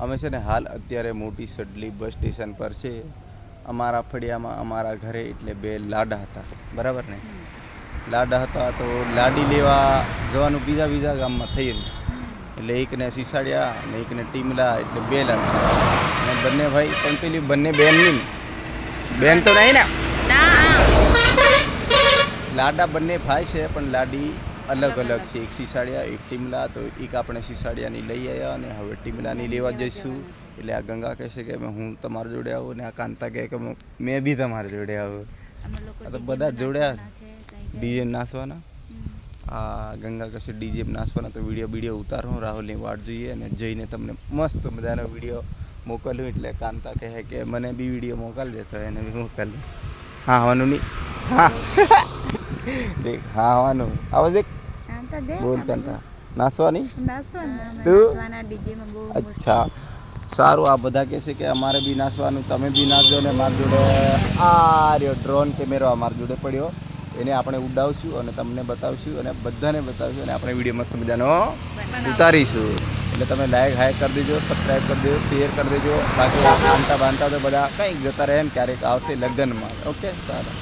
અમે છે ને હાલ અત્યારે મોટી સડલી બસ સ્ટેશન પર છે. અમારા ફળિયામાં અમારા ઘરે એટલે બે લાડા હતા, બરાબર ને? લાડા હતા તો લાડી લેવા જવાનું બીજા ગામમાં થયું. એટલે એકને સિસાડિયા અને એકને ટીમલા, એટલે બે લાડા. અને બંને ભાઈ પણ પેલી બંને બેન નહીં, બેન તો નહીં ને, લાડા બંને ભાઈ છે પણ લાડી અલગ અલગ છે. એક સિસાડિયા એક ટીમલા. તો એક આપણે સિસાડિયાની લઈ આવ્યા અને હવે ટીમલાની લેવા જઈશું. એટલે આ ગંગા કહે છે કે હું તમારી જોડે આવું, ને આ કાંતા કહે કે મેં બી તમારી જોડે આવું. આ તો બધા જોડ્યા ડીજે નાચવાના. આ ગંગા કશે ડીજે નાચવાના. તો વિડીયો ઉતારો, રાહુલની વાટ જોઈએ અને જઈને તમને મસ્ત મજાનો વિડીયો મોકલું. એટલે કાંતા કહે કે મને બી વિડીયો મોકલજે, તો એને બી મોકલું. હા આવવાનું નહીં, હા દેખ, હા આવવાનું. આવાજ દેખ, બોલ કાંતા. નાચવાની તું? અચ્છા સારું. આ બધા કહે છે કે અમારે બી નાચવાનું, તમે બી નાચજો. ને મારી જોડે આ રહ્યો ડ્રોન કેમેરો અમારી જોડે પડ્યો, એને આપણે ઉડાવશું અને તમને બતાવશું અને બધાને બતાવશું. અને આપણે વિડીયો મસ્ત મજાનો ઉતારીશું. એટલે તમે લાઈક હાઈક કરી દેજો, સબસ્ક્રાઈબ કરી દેજો, શેર કરી દેજો. બાકી બાંધતા તો બધા કંઈક જતા રહે ને, ક્યારેક આવશે લગ્નમાં. ઓકે સારું.